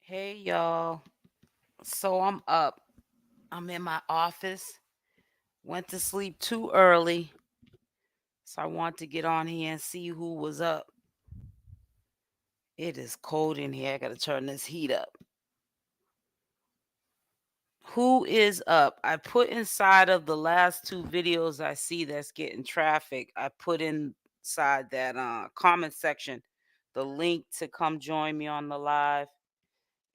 Hey y'all. So I'm up. I'm in my office. Went to sleep too early. So I want to get on here and see who was up. It is cold in here. I gotta turn this heat up. Who is up? I put inside of the last two videos I see that's getting traffic. I put inside that comment section the link to come join me on the live.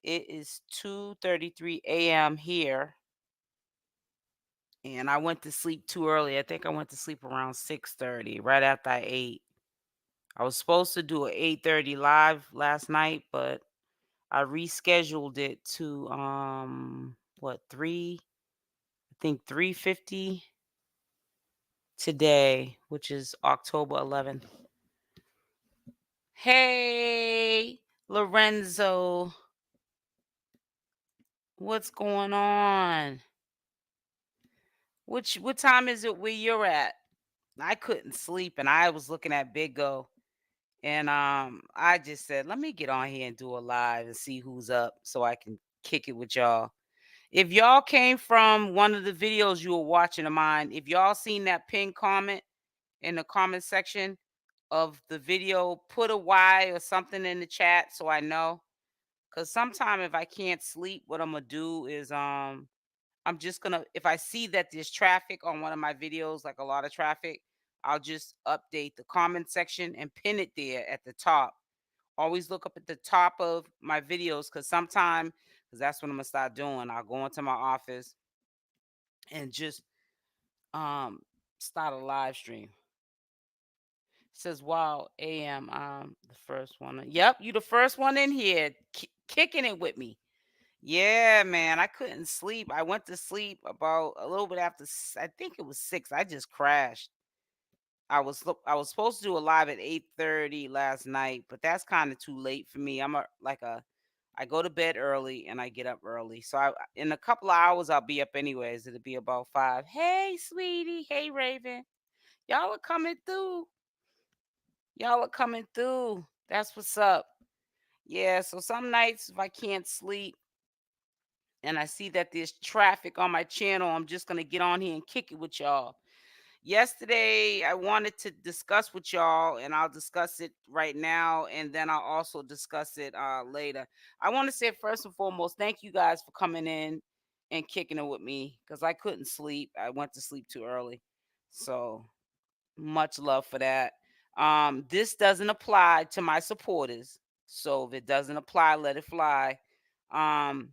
It is 2:33 a.m. here. And I went to sleep too early. I think I went to sleep around 6:30, right after I ate. I was supposed to do an 8:30 live last night, but I rescheduled it to what 3, I think 3:50 today, which is October 11th. Hey, Lorenzo, what's going on? What time is it where you're at? I couldn't sleep and I was looking at Big O. And I just said, let me get on here and do a live and see who's up so I can kick it with y'all. If y'all came from one of the videos you were watching of mine, if y'all seen that pinned comment in the comment section of the video, put a Y or something in the chat so I know. Cause sometime if I can't sleep, what I'm gonna do is I'm just gonna, if I see that there's traffic on one of my videos, like a lot of traffic, I'll just update the comment section and pin it there at the top. Always look up at the top of my videos because because that's what I'm gonna start doing. I'll go into my office and just um start a live stream. Says wow AM, the first one. Yep, you the first one in here kicking it with me. Yeah, man, I couldn't sleep. I went to sleep about a little bit after I think it was 6. I just crashed. I was supposed to do a live at 8:30 last night, but that's kind of too late for me. I go to bed early and I get up early. So in a couple of hours I'll be up anyways. It'll be about 5. Hey, sweetie. Hey, Raven. Y'all are coming through. Y'all are coming through. That's what's up. Yeah, so some nights if I can't sleep and I see that there's traffic on my channel, I'm just going to get on here and kick it with y'all. Yesterday, I wanted to discuss with y'all, and I'll discuss it right now, and then I'll also discuss it later. I want to say first and foremost, thank you guys for coming in and kicking it with me because I couldn't sleep. I went to sleep too early, so much love for that. This doesn't apply to my supporters, so if it doesn't apply, let it fly. Um,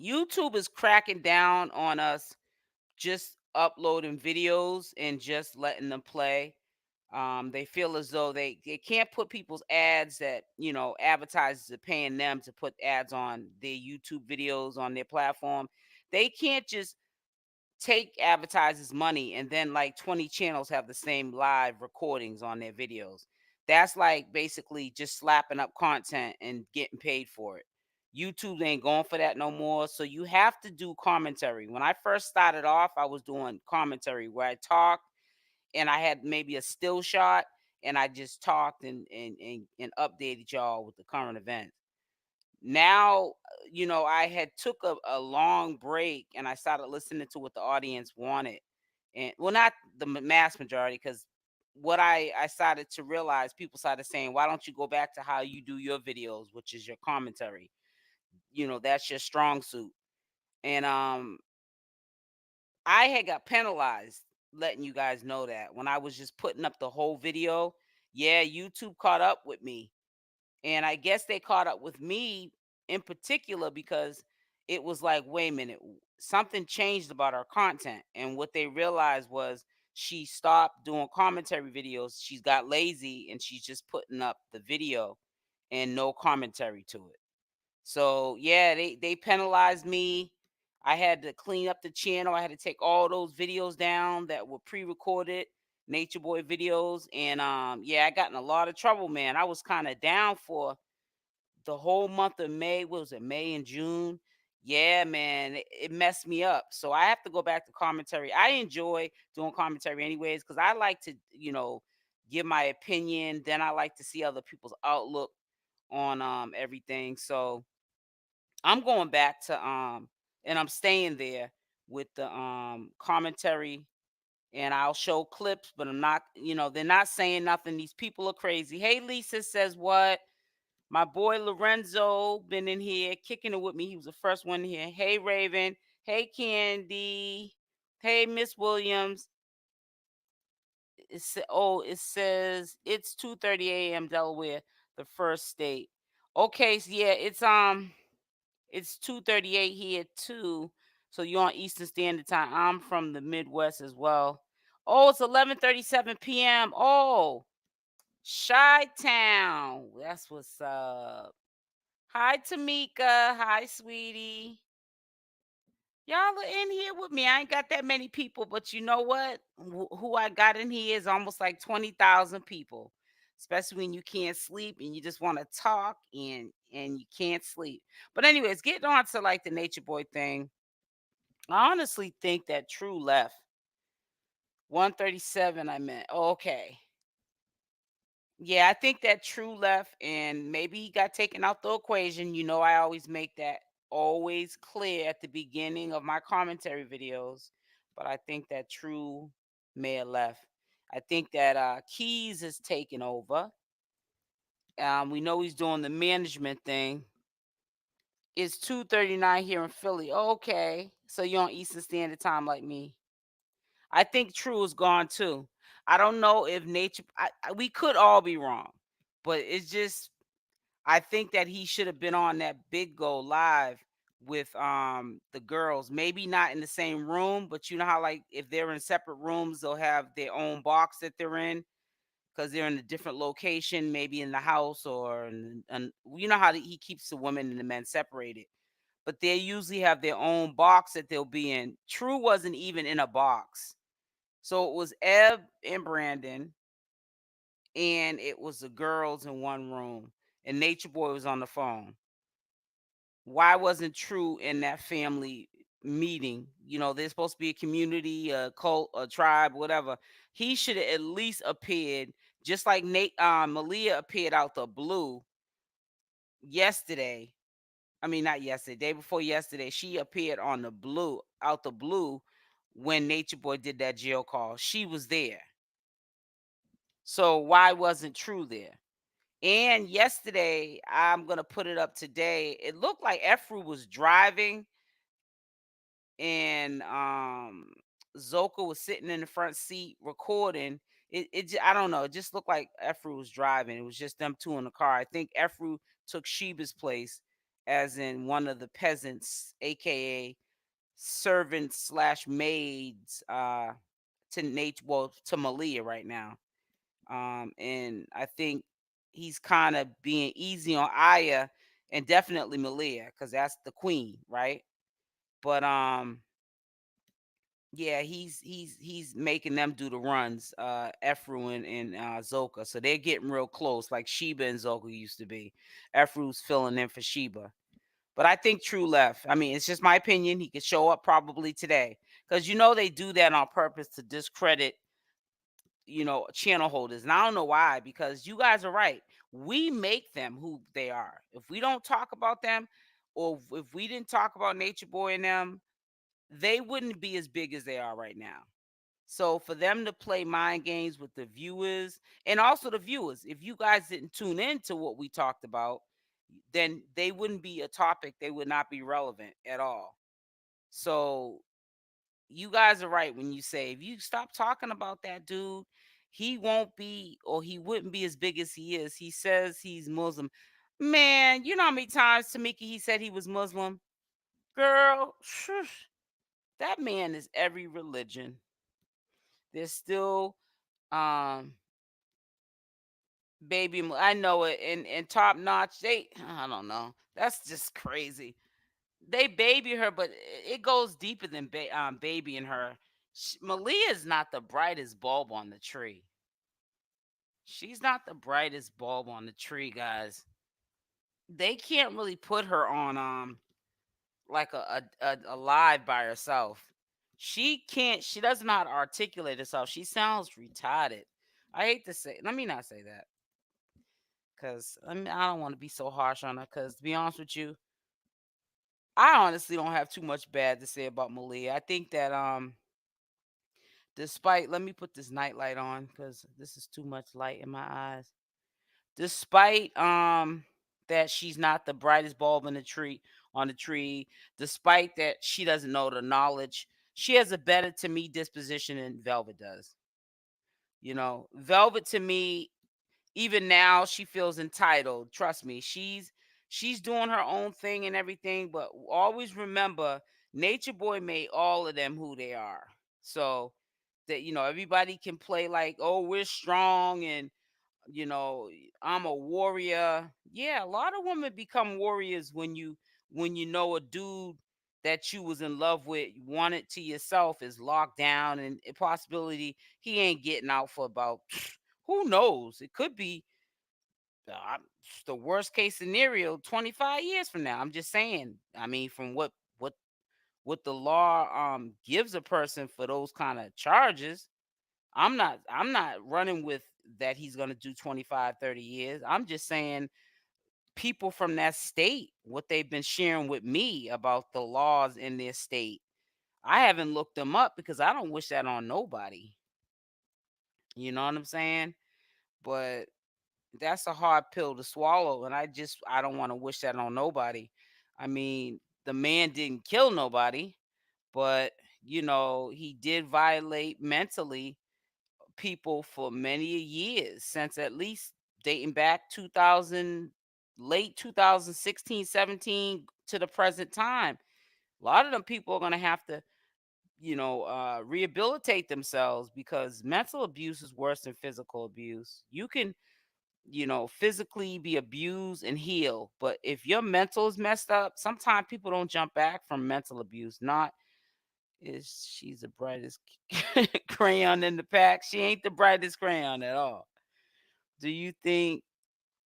YouTube is cracking down on us just uploading videos and just letting them play. They feel as though they can't put people's ads that, advertisers are paying them to put ads on their YouTube videos on their platform. They can't just take advertisers' money and then like 20 channels have the same live recordings on their videos. That's like basically just slapping up content and getting paid for it. YouTube ain't going for that no more. So you have to do commentary. When I first started off, I was doing commentary where I talked and I had maybe a still shot and I just talked and updated y'all with the current events. Now, I had took a long break and I started listening to what the audience wanted. And well, not the mass majority, because what I started to realize, people started saying, why don't you go back to how you do your videos, which is your commentary? That's your strong suit. And I had got penalized letting you guys know that when I was just putting up the whole video. Yeah, YouTube caught up with me. And I guess they caught up with me in particular because it was like, wait a minute, something changed about our content. And what they realized was she stopped doing commentary videos. She's got lazy and she's just putting up the video and no commentary to it. So yeah, they penalized me. I had to clean up the channel. I had to take all those videos down that were pre-recorded, Nature Boy videos. And yeah, I got in a lot of trouble, man. I was kind of down for the whole month of May. What was it, May and June? Yeah, man, it messed me up. So I have to go back to commentary. I enjoy doing commentary anyways, because I like to, give my opinion. Then I like to see other people's outlook on everything. So I'm going back to and I'm staying there with the commentary, and I'll show clips, but I'm not, they're not saying nothing. These people are crazy. Hey, Lisa says what? My boy Lorenzo been in here kicking it with me. He was the first one here. Hey, Raven. Hey, Candy. Hey, Miss Williams. It says it's 2:30 a.m. Delaware, the first state. Okay, so yeah, it's 2:38 here too. So you're on Eastern Standard Time. I'm from the Midwest as well. Oh, it's 11:37 p.m. Oh, Chi Town. That's what's up. Hi, Tamika. Hi, sweetie. Y'all are in here with me. I ain't got that many people, but you know what? Who I got in here is almost like 20,000 people. Especially when you can't sleep and you just want to talk and you can't sleep. But anyways, getting on to like the Nature Boy thing. I honestly think that True left. 137 I meant. Okay. Yeah, I think that True left and maybe he got taken out the equation. I always make that always clear at the beginning of my commentary videos. But I think that True may have left. I think that Keyz is taking over. We know he's doing the management thing. It's 2:39 here in Philly. Okay. So you're on Eastern Standard Time like me. I think True is gone too. I don't know if nature. We could all be wrong, but it's just I think that he should have been on that Big Go live with the girls. Maybe not in the same room, but you know how like if they're in separate rooms, they'll have their own box that they're in because they're in a different location, maybe in the house or you know how he keeps the women and the men separated. But they usually have their own box that they'll be in. True wasn't even in a box. So it was Eb and Brandon, and it was the girls in one room, and Nature Boy was on the phone. Why wasn't True in that family meeting? There's supposed to be a community, a cult, a tribe, whatever. He should have at least appeared, just like Malia appeared out the blue yesterday. I mean, not yesterday, day before yesterday. She appeared on the blue, out the blue, when Nature Boy did that jail call. She was there. So why wasn't True there? And yesterday, I'm gonna put it up today. It looked like Efru was driving, and Zoka was sitting in the front seat recording. I don't know. It just looked like Efru was driving. It was just them two in the car. I think Efru took 𝗪𝗑's place, as in one of the peasants, aka servants slash maids, to Nate, well, to Malia right now. And I think he's kind of being easy on Aya and definitely Malia because that's the queen, right? But yeah, he's making them do the runs, Efru and Zoka, so they're getting real close, like Sheba and Zoka used to be. Efru's filling in for Sheba, but I think True left. I mean, it's just my opinion. He could show up probably today because they do that on purpose to discredit channel holders. And I don't know why, because you guys are right. We make them who they are. If we don't talk about them, or if we didn't talk about Nature Boy and them, they wouldn't be as big as they are right now. So for them to play mind games with the viewers and also the viewers, if you guys didn't tune in to what we talked about, then they wouldn't be a topic. They would not be relevant at all. So you guys are right when you say if you stop talking about that dude, he won't be, or he wouldn't be as big as he is. He says he's Muslim. Man, you know how many times, Tamika, he said he was Muslim? Girl, that man is every religion. There's still um I know it, and top notch. I don't know. That's just crazy. They baby her, but it goes deeper than babying her. Malia is not the brightest bulb on the tree. She's not the brightest bulb on the tree, guys. They can't really put her on like a live by herself. She can't. She doesn't know how to articulate herself. She sounds retarded. I hate to say. Let me not say that, because I don't want to be so harsh on her. Because to be honest with you, I honestly don't have too much bad to say about Malia. I think that despite, let me put this nightlight on because this is too much light in my eyes. Despite that she's not the brightest bulb in the tree on the tree, despite that she doesn't know the knowledge, she has a better to me disposition than Velvet does. Velvet to me, even now, she feels entitled. Trust me, she's doing her own thing and everything, but always remember Nature Boy made all of them who they are. So that everybody can play like, oh, we're strong and you know I'm a warrior. Yeah, a lot of women become warriors when you know a dude that you was in love with, wanted to yourself, is locked down, and a possibility he ain't getting out for about who knows, it could be uh, the worst case scenario 25 years from now. I'm just saying, I mean, from what the law gives a person for those kind of charges. I'm not running with that he's going to do 25, 30 years. I'm just saying people from that state, what they've been sharing with me about the laws in their state. I haven't looked them up because I don't wish that on nobody. You know what I'm saying? But that's a hard pill to swallow, and I don't want to wish that on nobody. I mean, the man didn't kill nobody, but he did violate mentally people for many years, since at least dating back 2000, late 2016, 17 to the present time. A lot of them people are going to have to rehabilitate themselves, because mental abuse is worse than physical abuse. You can physically be abused and heal, but if your mental is messed up, sometimes people don't jump back from mental abuse. Not is she's the brightest crayon in the pack. She ain't the brightest crayon at all. Do you think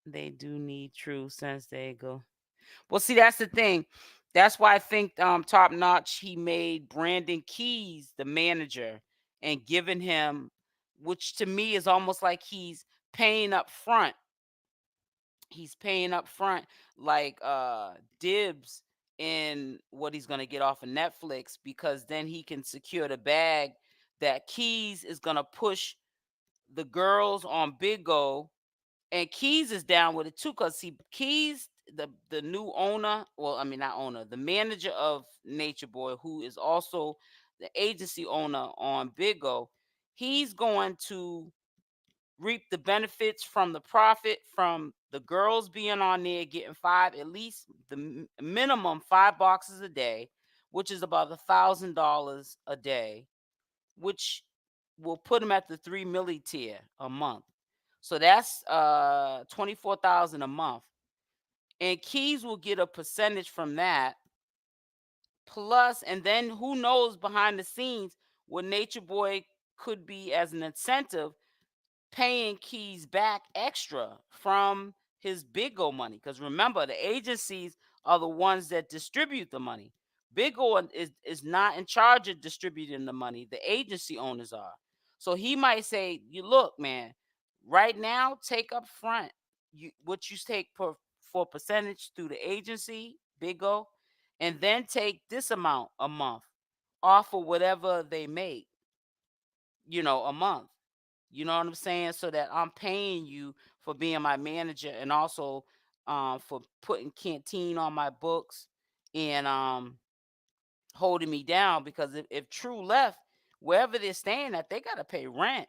they do need true sense? There you go. Well, see, that's the thing. That's why I think Top Notch, he made Brandon Keyz the manager and giving him, which to me is almost like paying up front. He's paying up front, like dibs in what he's gonna get off of Netflix, because then he can secure the bag that Keyz is gonna push the girls on Big O. And Keyz is down with it too, because see, Keyz, the new owner, well, I mean not owner, the manager of Nature Boy, who is also the agency owner on Big O, he's going to reap the benefits from the profit from the girls being on there, getting five, at least the minimum 5 boxes a day, which is about $1,000 a day, which will put them at the 3 milli tier a month. So that's 24,000 a month. And Keyz will get a percentage from that. Plus, and then who knows behind the scenes what Nature Boy could be as an incentive, paying Keyz back extra from his Big O money. Because remember, the agencies are the ones that distribute the money. Big O is not in charge of distributing the money. The agency owners are. So he might say, "You look, man. Right now, take up front what you take for percentage through the agency, Big O, and then take this amount a month off of whatever they make, a month." You know what I'm saying? So that I'm paying you for being my manager, and also for putting Canteen on my books, and holding me down, because if True left, wherever they're staying at, they gotta pay rent.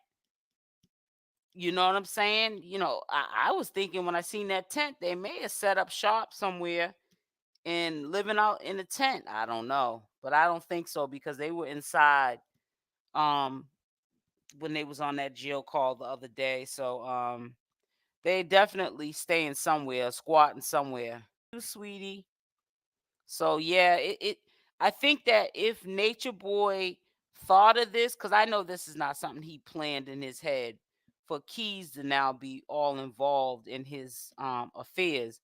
You know what I'm saying? I was thinking when I seen that tent, they may have set up shop somewhere and living out in a tent. I don't know. But I don't think so, because they were inside um when they was on that jail call the other day. So they definitely staying somewhere, squatting somewhere. You, sweetie. So yeah, I think that if Nature Boy thought of this, because I know this is not something he planned in his head, for Keyz to now be all involved in his affairs.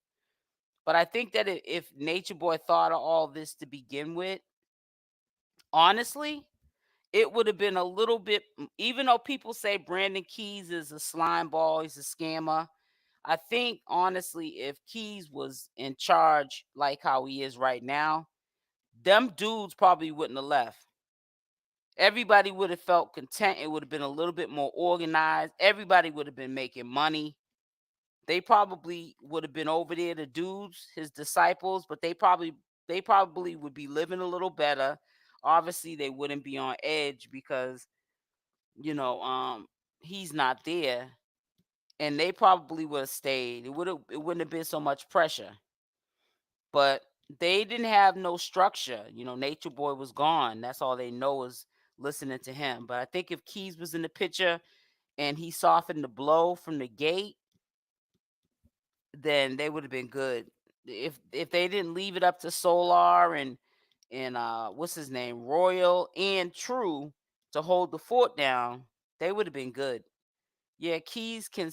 But I think that if Nature Boy thought of all this to begin with, honestly, it would have been a little bit, even though people say Brandon Keyz is a slime ball, he's a scammer. I think honestly, if Keyz was in charge like how he is right now, them dudes probably wouldn't have left. Everybody would have felt content. It would have been a little bit more organized. Everybody would have been making money. They probably would have been over there, the dudes, his disciples, but they probably would be living a little better. Obviously, they wouldn't be on edge because, you know, he's not there. And they probably would have stayed. It wouldn't have been so much pressure. But they didn't have no structure. Nature Boy was gone. That's all they know is listening to him. But I think if Keyz was in the picture and he softened the blow from the gate, then they would have been good. If they didn't leave it up to Solar and what's his name, Royal and True to hold the fort down, they would have been good. Yeah, Keyz can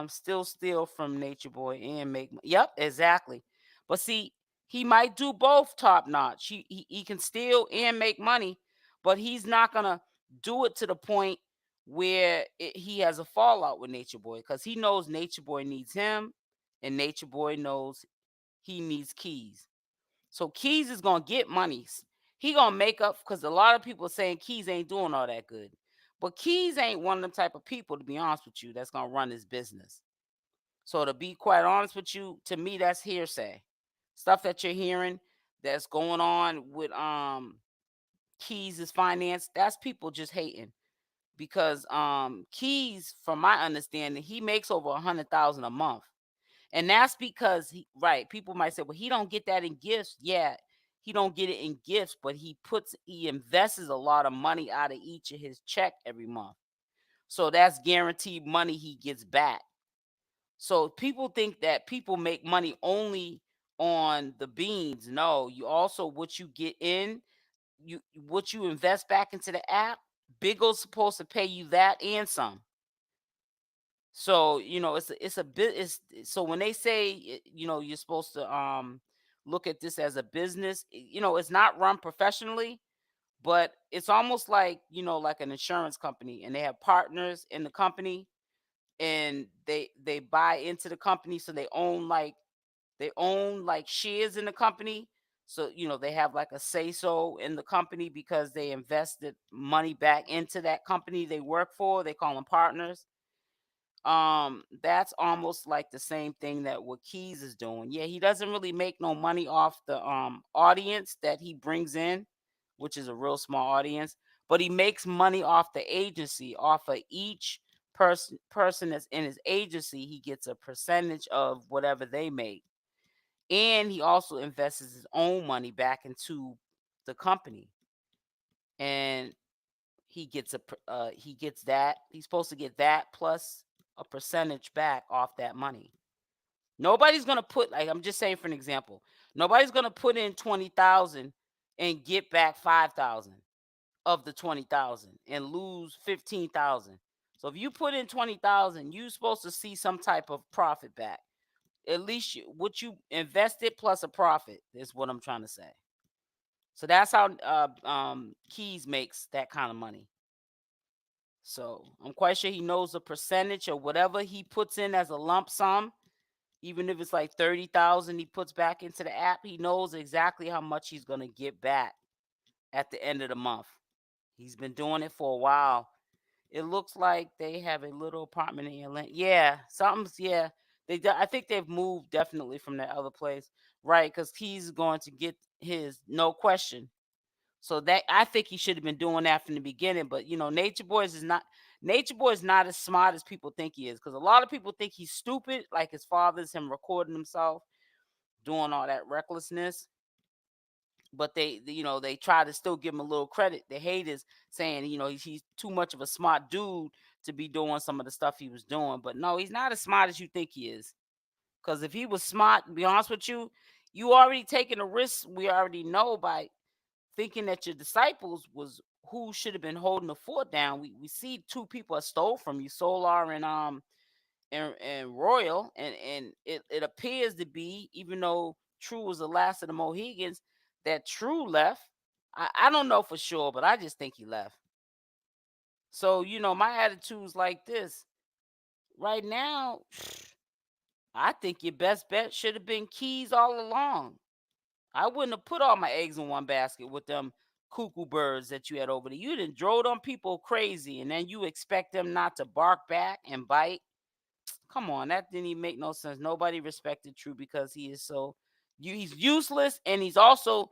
still steal from Nature Boy and make. Yep, exactly. But see, he might do both top notch. He can steal and make money, but he's not gonna do it to the point where he has a fallout with Nature Boy because he knows Nature Boy needs him, and Nature Boy knows he needs Keyz. So Keyz is gonna get monies. He gonna make up because a lot of people are saying Keyz ain't doing all that good. But Keyz ain't one of them type of people, to be honest with you, that's gonna run his business. So to be quite honest with you, to me, that's hearsay. Stuff that you're hearing that's going on with Keyz' finance, that's people just hating. Because Keyz, from my understanding, he makes over 100,000 a month. And that's because right, people might say, well, he don't get that in gifts. Yeah, he don't get it in gifts, but he invests a lot of money out of each of his check every month. So that's guaranteed money he gets back. So people think that people make money only on the beans. No, you also what you get in, what you invest back into the app, Big O's supposed to pay you that and some. So, it's a bit it's so when they say you're supposed to look at this as a business, it's not run professionally, but it's almost like, like an insurance company and they have partners in the company and they buy into the company so they own like shares in the company. So, they have like a say so in the company because they invested money back into that company they work for. They call them partners. That's almost like the same thing that what Keyz is doing. Yeah, he doesn't really make no money off the audience that he brings in, which is a real small audience, but he makes money off the agency. Off of each person that's in his agency, he gets a percentage of whatever they make. And he also invests his own money back into the company. And he gets that. He's supposed to get that plus a percentage back off that money. Nobody's gonna put, like, I'm just saying for an example. Nobody's gonna put in 20,000 and get back 5,000 of the 20,000 and lose 15,000. So if you put in 20,000, you're supposed to see some type of profit back. At least what you invested plus a profit is what I'm trying to say. So that's how Keyz makes that kind of money. So I'm quite sure he knows the percentage or whatever he puts in as a lump sum, even if it's like 30,000 he puts back into the app, he knows exactly how much he's gonna get back at the end of the month. He's been doing it for a while. It looks like they have a little apartment in Atlanta. Yeah, something's yeah. I think they've moved definitely from that other place, right? Because he's going to get his no question. So that I think he should have been doing that from the beginning. But Nature Boy is not as smart as people think he is. Because a lot of people think he's stupid, like his father's him recording himself doing all that recklessness. But they try to still give him a little credit. The haters saying, he's too much of a smart dude to be doing some of the stuff he was doing. But no, he's not as smart as you think he is. Because if he was smart, to be honest with you, you already taking a risk. We already know by thinking that your disciples was who should have been holding the fort down. We see two people that stole from you, Solar and Royal, and it appears to be, even though True was the last of the Mohegans, that True left. I don't know for sure, but I just think he left. So my attitude is like this. Right now, I think your best bet should have been Keyz all along. I wouldn't have put all my eggs in one basket with them cuckoo birds that you had over there. You done drove them people crazy, and then you expect them not to bark back and bite. Come on, that didn't even make no sense. Nobody respected True because he is so he's useless, and he's also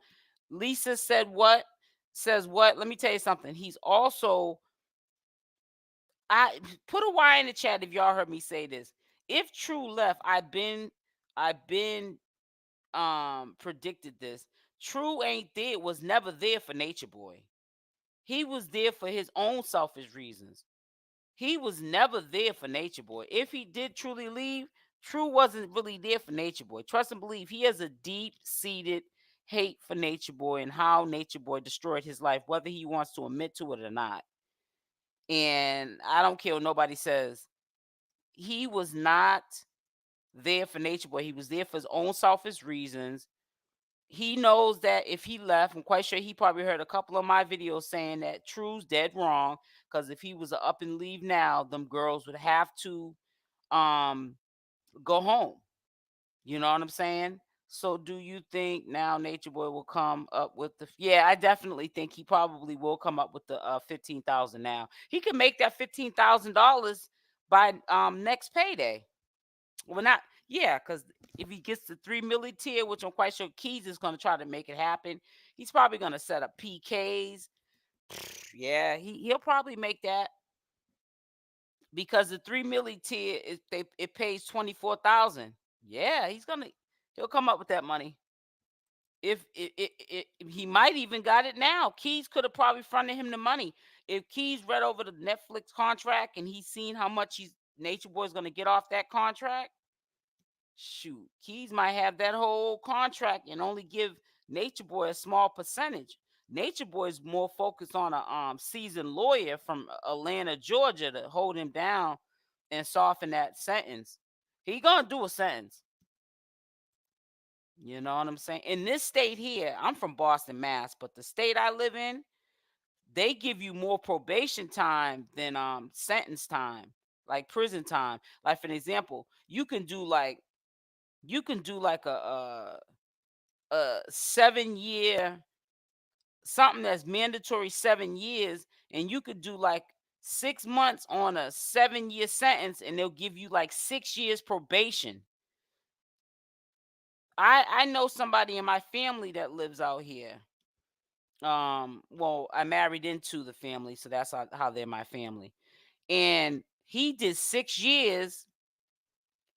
Lisa said what says what. Let me tell you something. He's also I put a Y in the chat if y'all heard me say this. If True left, I've been predicted this. True ain't there, was never there for Nature Boy. He was there for his own selfish reasons. He was never there for Nature Boy. If he did truly leave, True wasn't really there for Nature Boy. Trust and believe he has a deep-seated hate for Nature Boy and how Nature Boy destroyed his life, whether he wants to admit to it or not. And I don't care what nobody says. He was not there for Nature Boy. He was there for his own selfish reasons. He knows that if he left, I'm quite sure he probably heard a couple of my videos saying that True's dead wrong. Because if he was a up and leave now, them girls would have to um go home. You know what I'm saying? So do you think now Nature Boy will come up with the yeah, I definitely think he probably will come up with the 15,000 now. He can make that $15,000 by next payday. Well, not yeah, because if he gets the 3 million tier, which I'm quite sure Keyz is going to try to make it happen, he's probably going to set up PKs. Yeah, he'll probably make that because the 3 million tier it pays 24,000. Yeah, he'll come up with that money. If he might even got it now. Keyz could have probably fronted him the money. If Keyz read over the Netflix contract and he's seen how much Nature Boy's going to get off that contract, shoot, Keyz might have that whole contract and only give Nature Boy a small percentage. Nature Boy is more focused on a seasoned lawyer from Atlanta, Georgia, to hold him down and soften that sentence. He gonna do a sentence. You know what I'm saying? In this state here, I'm from Boston, Mass, but the state I live in, they give you more probation time than sentence time, like prison time. Like for an example, you can do like a 7 year something that's mandatory 7 years, and you could do like 6 months on a 7 year sentence, and they'll give you like 6 years probation. I know somebody in my family that lives out here. Well, I married into the family, so that's how they're my family. And he did 6 years,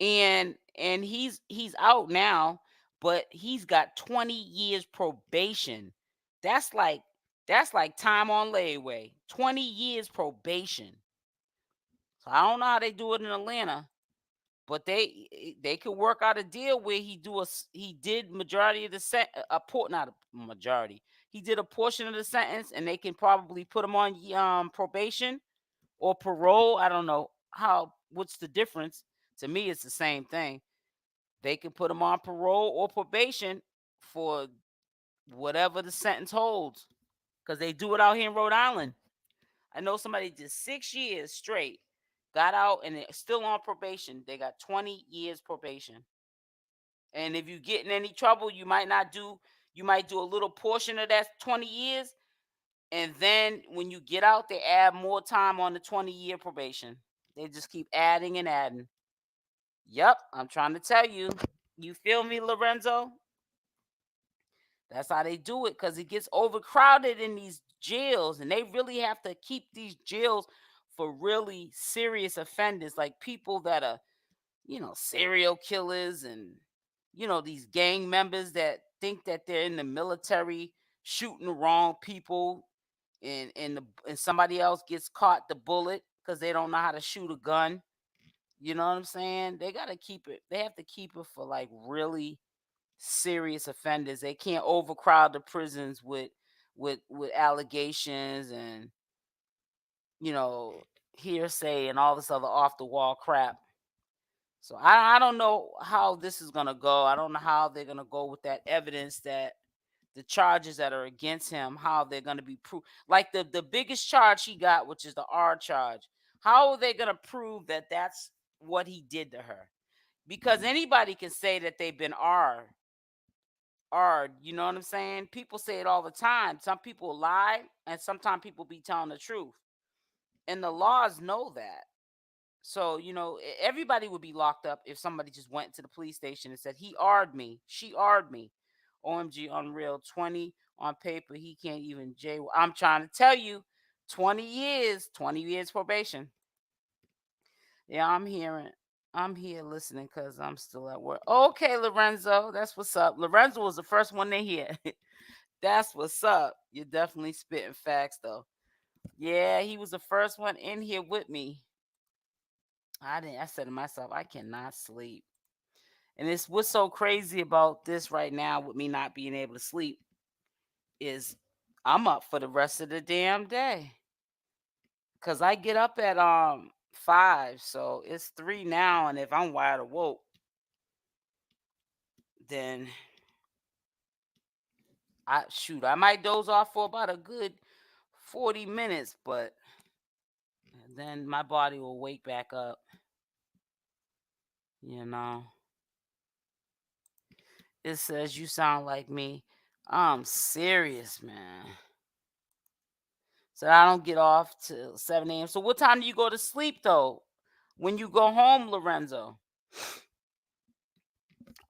and he's out now, but he's got 20 years probation. That's like that's like time on layaway. 20 years probation. So I don't know how they do it in Atlanta, but they could work out a deal where he did majority of the a port not a majority. He did a portion of the sentence, and they can probably put him on probation or parole. I don't know what's the difference. To me, it's the same thing. They can put him on parole or probation for whatever the sentence holds, because they do it out here in Rhode Island. I know somebody did 6 years straight, got out, and they're still on probation. They got 20 years probation. And if you get in any trouble, you might do a little portion of that 20 years. And then when you get out, they add more time on the 20-year probation. They just keep adding and adding. Yep, I'm trying to tell you. You feel me, Lorenzo? That's how they do it, because it gets overcrowded in these jails, and they really have to keep these jails for really serious offenders, like people that are, serial killers, and these gang members that think that they're in the military shooting the wrong people, and somebody else gets caught the bullet because they don't know how to shoot a gun. You know what I'm saying? They got to keep it. They have to keep it for like really serious offenders. They can't overcrowd the prisons with allegations and you know hearsay and all this other off the wall crap. So I don't know how this is gonna go. I don't know how they're gonna go with that evidence, that the charges that are against him, how they're gonna be proved. Like the biggest charge he got, which is the R charge. How are they gonna prove that that's what he did to her? Because anybody can say that they've been R, are, you know what I'm saying? People say it all the time. Some people lie, and sometimes people be telling the truth. And the laws know that. So, everybody would be locked up if somebody just went to the police station and said, he r'd me, she r'd me. OMG, unreal. 20 on paper, he can't even jail. I'm trying to tell you, 20 years probation. Yeah, I'm here listening because I'm still at work. Okay, Lorenzo, that's what's up. Lorenzo was the first one to hear. That's what's up. You're definitely spitting facts, though. Yeah, he was the first one in here with me. I said to myself, I cannot sleep. And it's what's so crazy about this right now with me not being able to sleep is I'm up for the rest of the damn day. Cause I get up at 5, so it's 3 now, and if I'm wide awoke, then I might doze off for about a good 40 minutes, but then my body will wake back up, you know. It says you sound like me. I'm serious, man. So I don't get off till 7 a.m. So what time do you go to sleep though? When you go home, Lorenzo?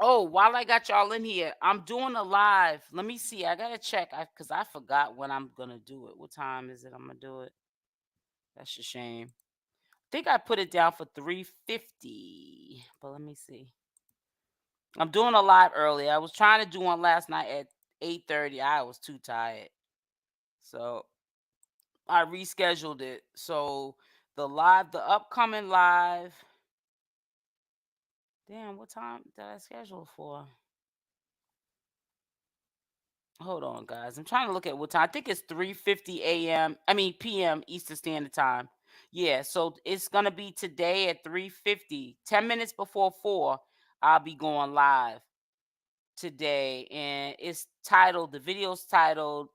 Oh, while I got y'all in here, I'm doing a live. Let me see. I gotta check because I forgot when I'm gonna do it. What time is it? I'm gonna do it. That's a shame. I think I put it down for 3:50, but let me see. I'm doing a live early. I was trying to do one last night at 8:30. I was too tired, so I rescheduled it. So the upcoming live. Damn, what time did I schedule for? Hold on, guys. I'm trying to look at what time. I think it's 3:50 a.m. I mean p.m. Eastern Standard Time. Yeah, so it's gonna be today at 3:50. 10 minutes before 4, I'll be going live today, and the video's titled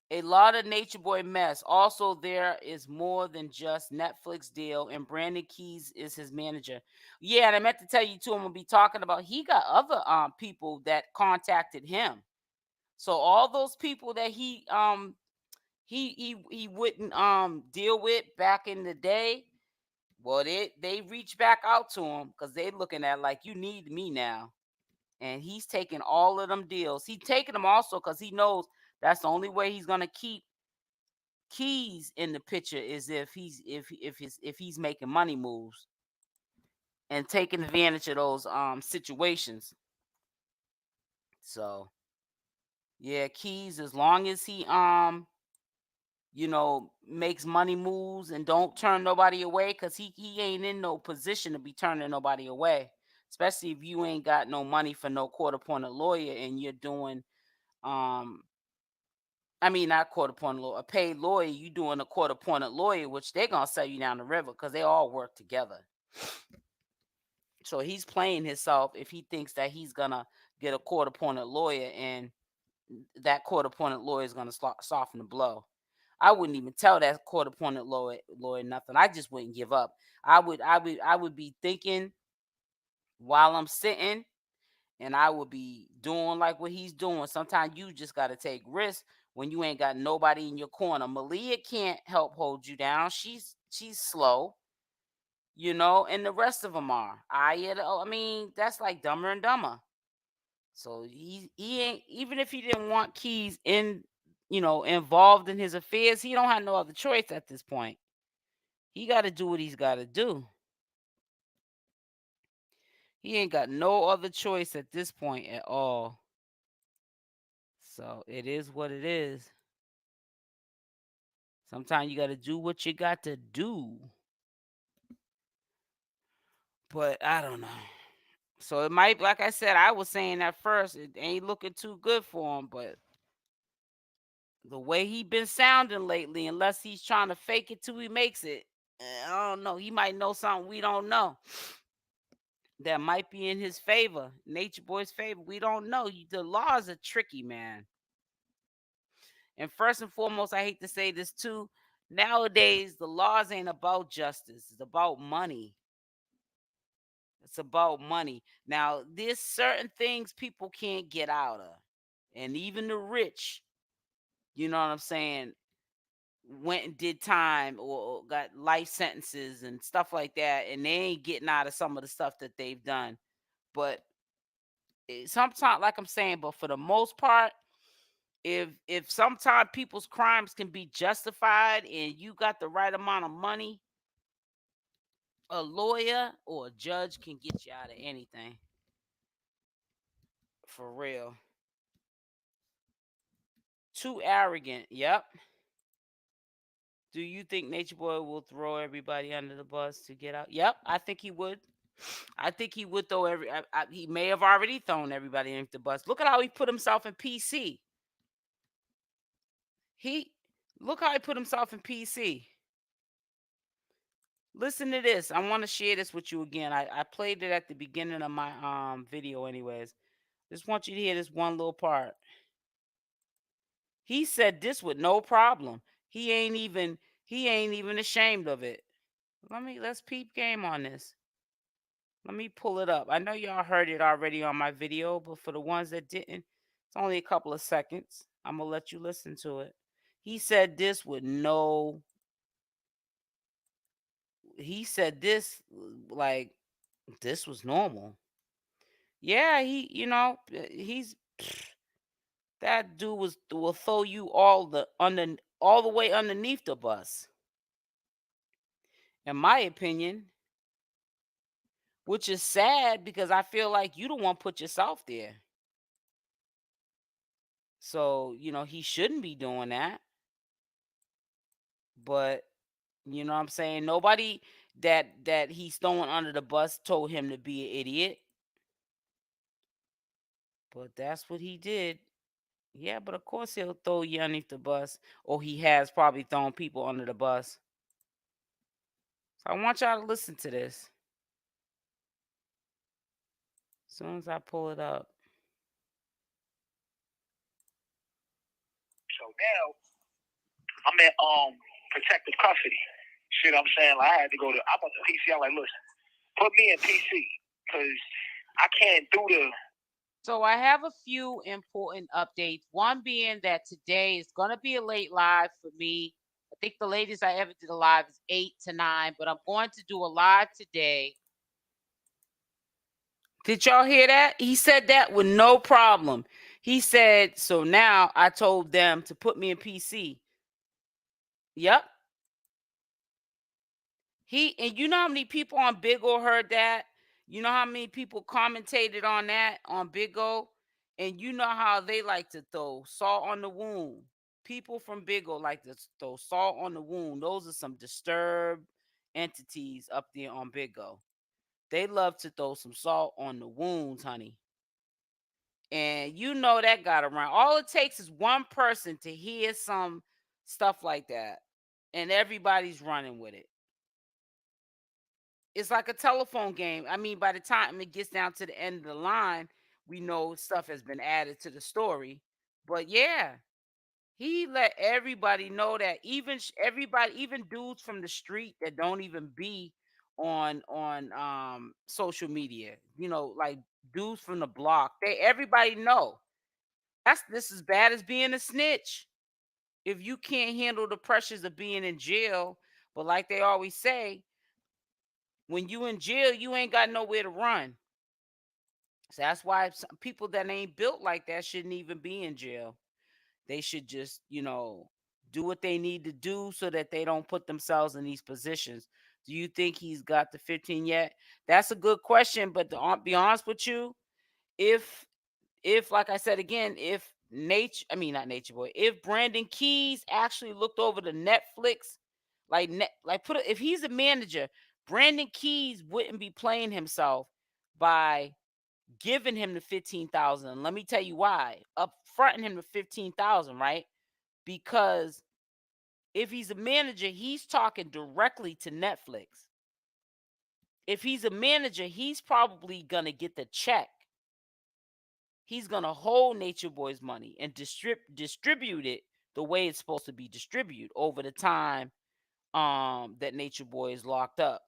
A Lot of Nature Boy Mess. Also, there is more than just Netflix deal, and Brandon Keyz is his manager. Yeah, and I meant to tell you too, I'm gonna be talking about he got other people that contacted him. So all those people that he wouldn't deal with back in the day, well, they reach back out to him because they looking at like you need me now. And he's taking all of them deals. He's taking them also because he knows that's the only way he's gonna keep Keyz in the picture is if he's making money moves and taking advantage of those situations. So yeah, Keyz, as long as he makes money moves and don't turn nobody away, because he ain't in no position to be turning nobody away, especially if you ain't got no money for no court appointed lawyer and you're doing um I mean, not court appointed lawyer, a paid lawyer. You doing a court appointed lawyer, which they're gonna sell you down the river because they all work together. So he's playing himself if he thinks that he's gonna get a court appointed lawyer and that court appointed lawyer is gonna soften the blow. I wouldn't even tell that court appointed lawyer nothing. I just wouldn't give up. I would be thinking while I'm sitting, and I would be doing like what he's doing. Sometimes you just gotta take risks when you ain't got nobody in your corner. Malia can't help hold you down. She's slow, and the rest of them are. I mean, that's like Dumber and Dumber. So he ain't, even if he didn't want Keyz involved in his affairs, he don't have no other choice at this point. He got to do what he's got to do. He ain't got no other choice at this point at all. So it is what it is. Sometimes you got to do what you got to do. But I don't know. So it might, like I said, I was saying at first, it ain't looking too good for him. But the way he been sounding lately, unless he's trying to fake it till he makes it, I don't know. He might know something we don't know that might be in his favor, Nature Boy's favor. We don't know. The laws are tricky, man. And first and foremost, I hate to say this too. Nowadays, the laws ain't about justice. It's about money. It's about money. Now, there's certain things people can't get out of. And even the rich, you know what I'm saying, went and did time or got life sentences and stuff like that, and they ain't getting out of some of the stuff that they've done. But sometimes, like I'm saying, but for the most part, if sometimes people's crimes can be justified and you got the right amount of money, a lawyer or a judge can get you out of anything. For real. Too arrogant. Yep. Do you think Nature Boy will throw everybody under the bus to get out? Yep, I think he would. I think he would throw he may have already thrown everybody under the bus. Look at how he put himself in PC. He Look how he put himself in PC. Listen to this. I want to share this with you again. I played it at the beginning of my video anyways. Just want you to hear this one little part. He said this with no problem. He ain't even ashamed of it. Let's peep game on this. Let me pull it up. I know y'all heard it already on my video, but for the ones that didn't, it's only a couple of seconds. I'm gonna let you listen to it. He said this with no he said this like this was normal. Yeah, he's that dude will throw you all the way underneath the bus. In my opinion, which is sad because I feel like you don't want to put yourself there. So, he shouldn't be doing that. But, you know what I'm saying? Nobody that he's throwing under the bus told him to be an idiot. But that's what he did. Yeah, but of course he'll throw you underneath the bus, or he has probably thrown people under the bus. So I want y'all to listen to this. As soon as I pull it up. So now I'm at protective custody. See what I'm saying? Like I had to go to I'm on the PC. I'm like, listen, put me in PC because I can't do the. So I have a few important updates. One being that today is gonna be a late live for me. I think the latest I ever did a live is 8 to 9, but I'm going to do a live today. Did y'all hear that? He said that with no problem. He said, so now I told them to put me in PC. Yep. And you know how many people on Big O heard that? You know how many people commentated on that on Big O? And you know how they like to throw salt on the wound. People from Big O like to throw salt on the wound. Those are some disturbed entities up there on Big O. They love to throw some salt on the wounds, honey. And you know that got around. All it takes is one person to hear some stuff like that, and everybody's running with it. It's like a telephone game. I mean, by the time it gets down to the end of the line, we know stuff has been added to the story. But yeah, he let everybody know that everybody, even dudes from the street that don't even be on social media, like dudes from the block, everybody know that's this as bad as being a snitch. If you can't handle the pressures of being in jail, but like they always say, when you in jail, you ain't got nowhere to run. So that's why some people that ain't built like that shouldn't even be in jail. They should just, do what they need to do so that they don't put themselves in these positions. Do you think he's got the 15 yet? That's a good question, but to be honest with you, if like I said again, if not Nature Boy, if Brandon Keyz actually looked over the Netflix, if he's a manager, Brandon Keyz wouldn't be playing himself by giving him the 15,000. Let me tell you why. Up fronting him the 15,000, right? Because if he's a manager, he's talking directly to Netflix. If he's a manager, he's probably gonna get the check. He's gonna hold Nature Boy's money and distribute it the way it's supposed to be distributed over the time that Nature Boy is locked up.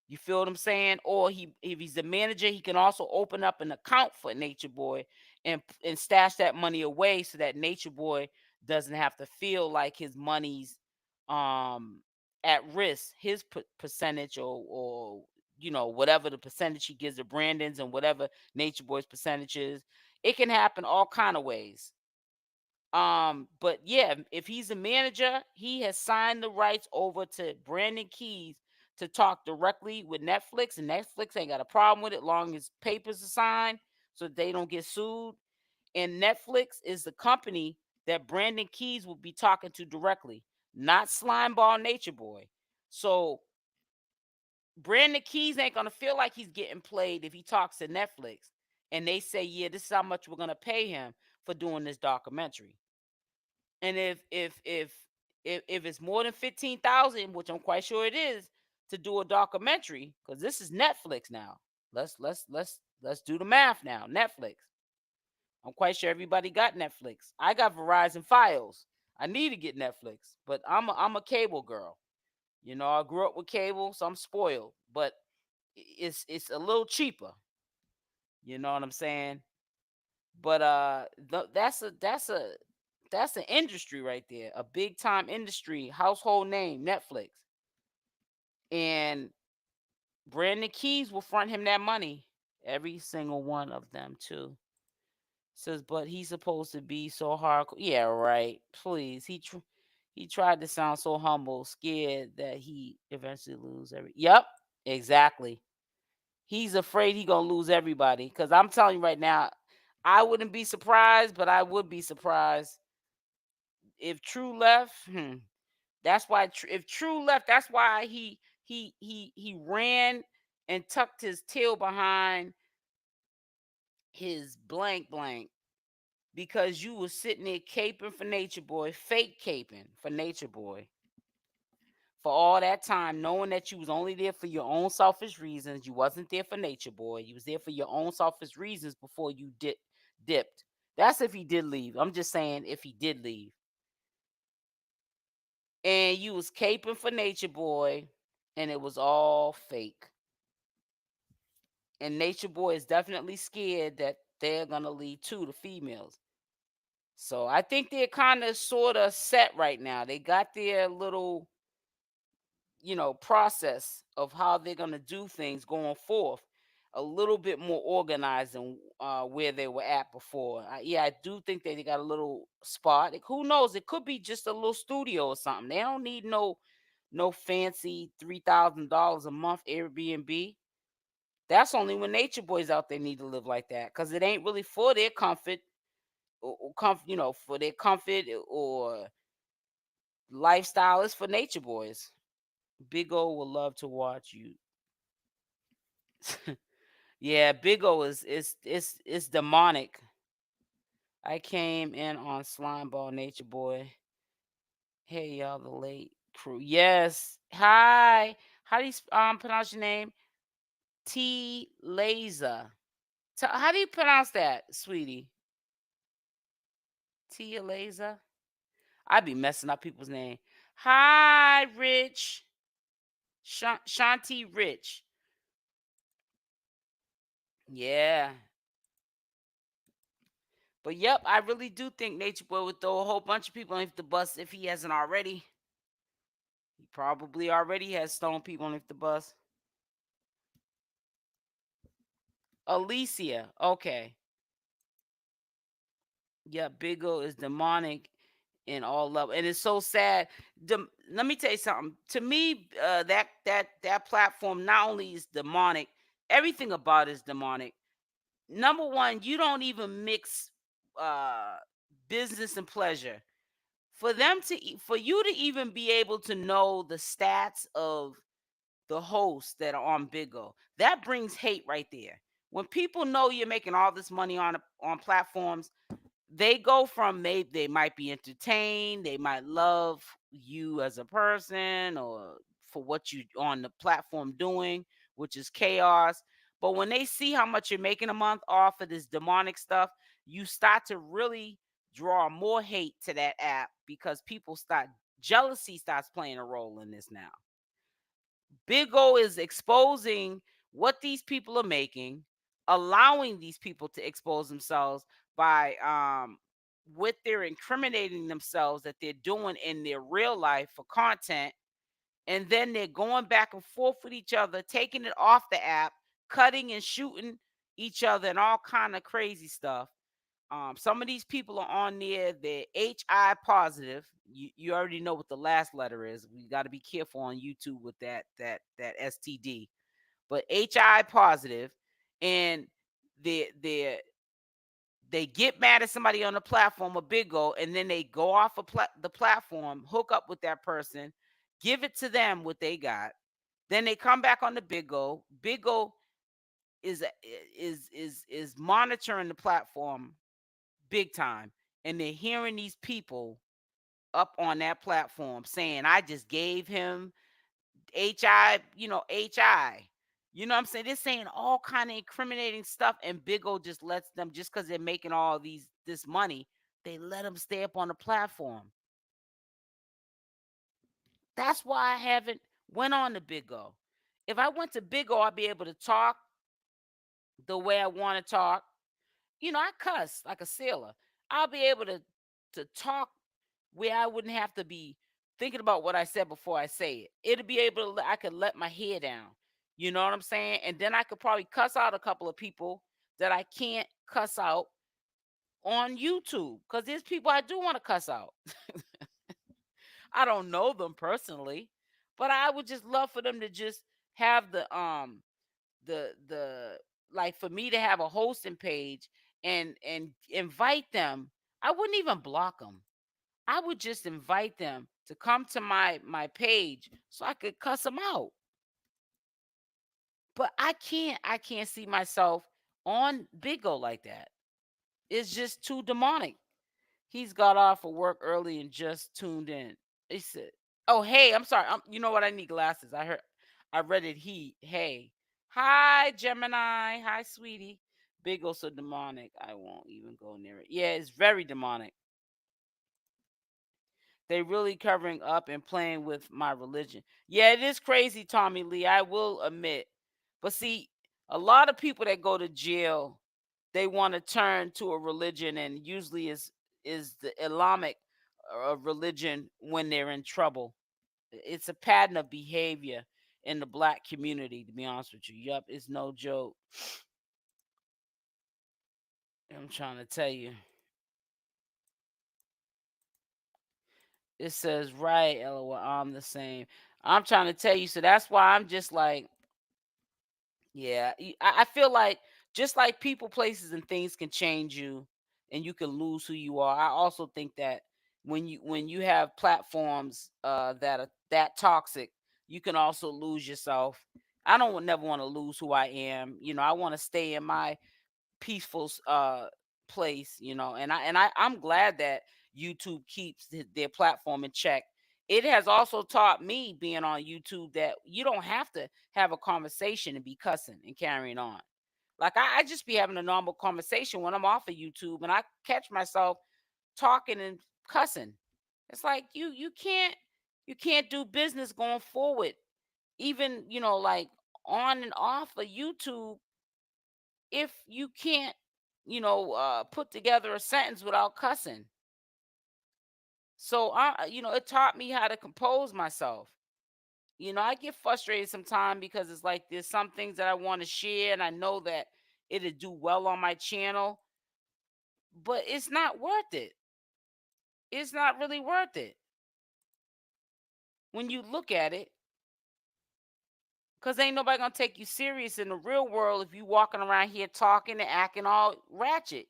You feel what I'm saying? Or if he's the manager, he can also open up an account for Nature Boy and stash that money away so that Nature Boy doesn't have to feel like his money's um at risk. His percentage or whatever the percentage he gives to Brandon's and whatever Nature Boy's percentage is. It can happen all kind of ways. But yeah, if he's a manager, he has signed the rights over to Brandon Keyz to talk directly with Netflix, and Netflix ain't got a problem with it long as papers are signed so they don't get sued. And Netflix is the company that Brandon Keyz will be talking to directly, not Slimeball Nature Boy. So Brandon Keyz ain't gonna feel like he's getting played if he talks to Netflix and they say, yeah, this is how much we're gonna pay him for doing this documentary. And if it's more than 15,000, which I'm quite sure it is, to do a documentary, because this is Netflix now. Let's do the math now. Netflix. I'm quite sure everybody got Netflix. I got Verizon Files. I need to get Netflix, but I'm a cable girl. I grew up with cable, so I'm spoiled. But it's a little cheaper. You know what I'm saying? But that's an industry right there, a big time industry, household name, Netflix. And Brandon Keyz will front him that money, every single one of them too. Says, but he's supposed to be so hardcore. Yeah, right. Please, he tried to sound so humble, scared that he eventually lose every. Yep, exactly. He's afraid he gonna lose everybody. Cause I'm telling you right now, I wouldn't be surprised, but I would be surprised if True left. That's why if True left, that's why he ran and tucked his tail behind his blank blank, because you was sitting there caping for Nature Boy, fake caping for Nature Boy for all that time, knowing that you was only there for your own selfish reasons. You wasn't there for Nature Boy. You was there for your own selfish reasons before you dipped. That's if he did leave. I'm just saying if he did leave. And you was caping for Nature Boy, and it was all fake. And Nature Boy is definitely scared that they're gonna lead to the females. So I think they're kind of sort of set right now. They got their little, process of how they're gonna do things going forth, a little bit more organized than where they were at before. Yeah, I do think that they got a little spot. Like, who knows? It could be just a little studio or something. They don't need no fancy $3,000 a month Airbnb. That's only when Nature Boys out there need to live like that, because it ain't really for their comfort for their comfort or lifestyle. Is for Nature Boys. Big O will love to watch you. Yeah, Big O is demonic. I came in on Slimeball Nature Boy. Hey y'all, the late crew. Yes. Hi. How do you pronounce your name? 𝗪𝗪𝗧. How do you pronounce that, sweetie? 𝗪𝗪𝗧. I be messing up people's name. Hi, Rich. Shanti Rich. Yeah. But yep, I really do think Nature Boy would throw a whole bunch of people underneath the bus if he hasn't already. He probably already has thrown people underneath the bus. Alicia. Okay. Yeah, Big O is demonic in all levels. And it's so sad. Let me tell you something. To me, that platform not only is demonic, everything about it is demonic. Number one, you don't even mix uh business and pleasure. For you to even be able to know the stats of the hosts that are on Big O, that brings hate right there. When people know you're making all this money on platforms, they go from they might be entertained, they might love you as a person or for what you on the platform doing, which is chaos. But when they see how much you're making a month off of this demonic stuff, you start to really draw more hate to that app, because jealousy starts playing a role in this now. Big O is exposing what these people are making, allowing these people to expose themselves by what they're incriminating themselves that they're doing in their real life for content, and then they're going back and forth with each other, taking it off the app, cutting and shooting each other and all kind of crazy stuff. Some of these people are on there, they're HI positive. You already know what the last letter is. We got to be careful on YouTube with that STD. But HI positive, and they they get mad at somebody on the platform, a big O, and then they go off of the platform, hook up with that person, give it to them what they got. Then they come back on the big O. Big O is monitoring the platform big time, and they're hearing these people up on that platform saying, I just gave him HI, HI. You know what I'm saying? They're saying all kind of incriminating stuff, and Big O just lets them, just because they're making all this money, they let them stay up on the platform. That's why I haven't went on to Big O. If I went to Big O, I'd be able to talk the way I want to talk. I cuss like a sailor. I'll be able to talk where I wouldn't have to be thinking about what I said before I say it. It'll be able to, I could let my hair down. You know what I'm saying? And then I could probably cuss out a couple of people that I can't cuss out on YouTube, because there's people I do want to cuss out. I don't know them personally, but I would just love for them to just have the like, for me to have a hosting page and invite them. I wouldn't even block them. I would just invite them to come to my page so I could cuss them out. But I can't see myself on Big O like that. It's just too demonic. He's got off of work early and just tuned in. He said, "Oh, hey, I'm sorry. You know what? I need glasses. I read it. Hey, hi, Gemini. Hi, sweetie. Big O so demonic. I won't even go near it. Yeah, it's very demonic. They really covering up and playing with my religion. Yeah, it is crazy, Tommy Lee. I will admit. But see, a lot of people that go to jail, they want to turn to a religion, and usually is the Islamic religion when they're in trouble. It's a pattern of behavior in the black community. To be honest with you, yup, it's no joke. I'm trying to tell you. It says right, LOL. I'm the same. I'm trying to tell you. So that's why I'm just like, yeah, I feel like, just like people, places, and things can change you, and you can lose who you are. I also think that when you have platforms that are that toxic, you can also lose yourself. I don't never want to lose who I am. I want to stay in my peaceful place, and I'm glad that YouTube keeps their platform in check. It has also taught me, being on YouTube, that you don't have to have a conversation and be cussing and carrying on. Like, I just be having a normal conversation when I'm off of YouTube, and I catch myself talking and cussing. It's like, you can't do business going forward, even, like, on and off of YouTube, if you can't, put together a sentence without cussing. So it taught me how to compose myself. I get frustrated sometimes because it's like there's some things that I want to share, and I know that it'll do well on my channel, but it's not worth it. It's not really worth it when you look at it, because ain't nobody gonna take you serious in the real world if you walking around here talking and acting all ratchet.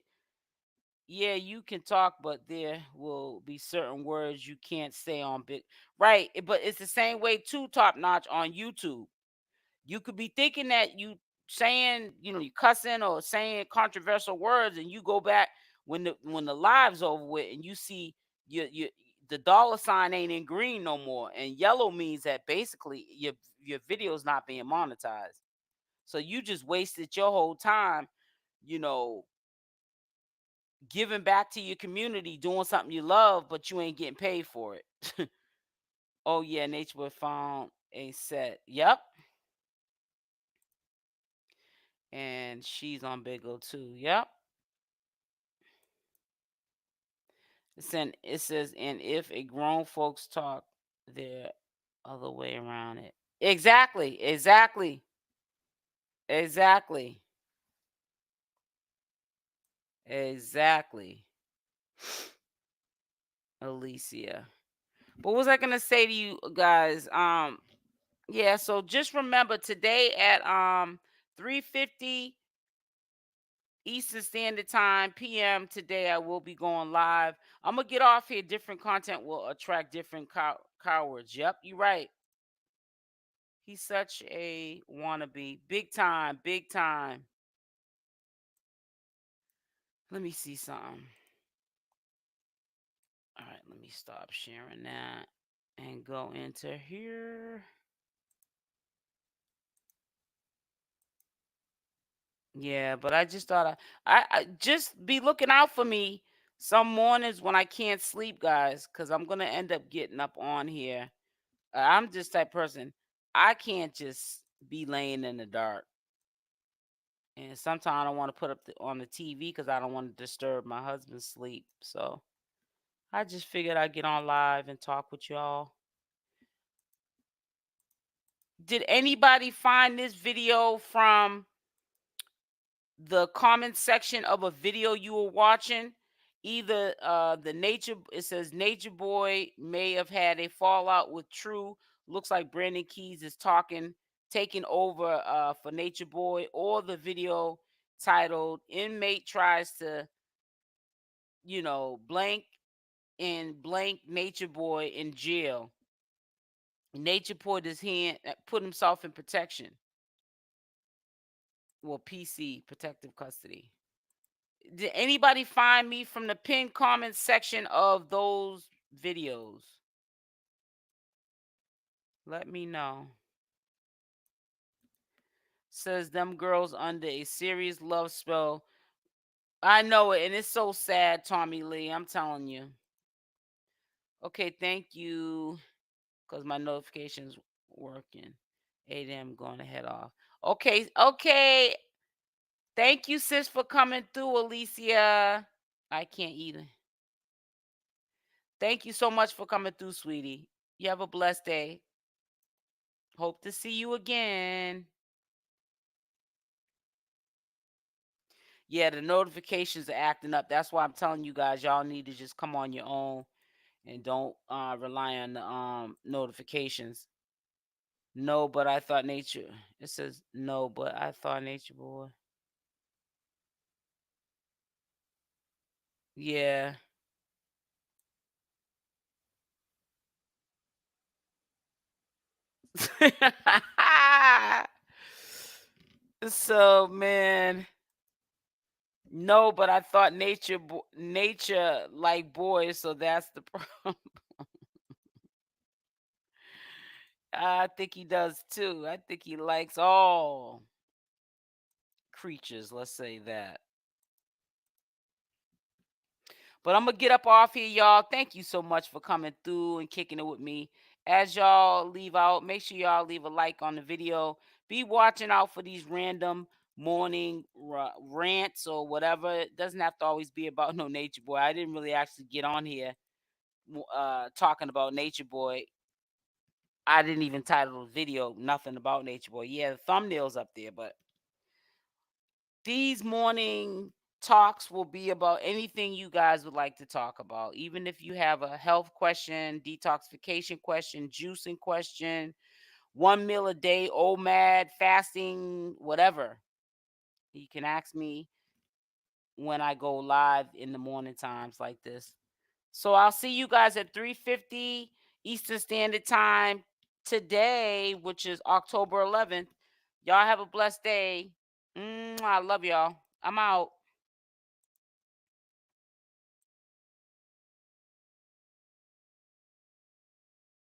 Yeah, you can talk, but there will be certain words you can't say on big. Right, but it's the same way too, top notch, on YouTube. You could be thinking that you saying, you cussing or saying controversial words, and you go back when the live's over with, and you see your the dollar sign ain't in green no more, and yellow means that basically your video's not being monetized. So you just wasted your whole time, you know, giving back to your community, doing something you love, but you ain't getting paid for it. Oh yeah, Nature found a set. Yep. And she's on Big O too. Yep. It says, and if a grown folks talk, their other way around it. Exactly. Exactly. Exactly. Exactly. Alicia. But what was I gonna say to you guys? Yeah, so just remember today at 3:50 Eastern Standard Time PM today I will be going live. I'm gonna get off here. Different content will attract different cowards. Yep, you're right. He's such a wannabe. Big time, big time. Let me see something. All right, let me stop sharing that and go into here. Yeah, but I just thought I just be looking out for me some mornings when I can't sleep, guys, because I'm gonna end up getting up on here. I'm just type person. I can't just be laying in the dark, and sometimes I don't want to put up on the TV because I don't want to disturb my husband's sleep. So I just figured I'd get on live and talk with y'all. Did anybody find this video from the comment section of a video you were watching? Either it says Nature Boy may have had a fallout with True. Looks like Brandon Keyz is taking over for Nature Boy, or the video titled Inmate Tries to, blank and blank Nature Boy in jail. Nature put himself in protection. Well, PC, protective custody. Did anybody find me from the pinned comment section of those videos? Let me know. Says them girls under a serious love spell. I know it, and it's so sad, Tommy Lee. I'm telling you. Okay, thank you. Because my notifications working. 8 a.m. going to head off. Okay, okay. Thank you, sis, for coming through, Alicia. I can't either. Thank you so much for coming through, sweetie. You have a blessed day. Hope to see you again. Yeah, the notifications are acting up. That's why I'm telling you guys, y'all need to just come on your own and don't rely on the notifications. No, but I thought nature. It says no, but I thought Nature Boy. Yeah. So man, no, but I thought nature like boys, so that's the problem. I think he does too. I think he likes all creatures, let's say that. But I'm gonna get up off here, y'all. Thank you so much for coming through and kicking it with me. As y'all leave out, make sure y'all leave a like on the video. Be watching out for these random morning rants or whatever. It doesn't have to always be about no Nature Boy. I didn't really actually get on here talking about Nature Boy. I didn't even title the video nothing about Nature Boy. Yeah, the thumbnail's up there, but these morning talks will be about anything you guys would like to talk about. Even if you have a health question, detoxification question, juicing question, 1 meal a day, OMAD, fasting, whatever. You can ask me when I go live in the morning times like this. So I'll see you guys at 3:50 Eastern Standard Time today, which is October 11th. Y'all have a blessed day. I love y'all. I'm out.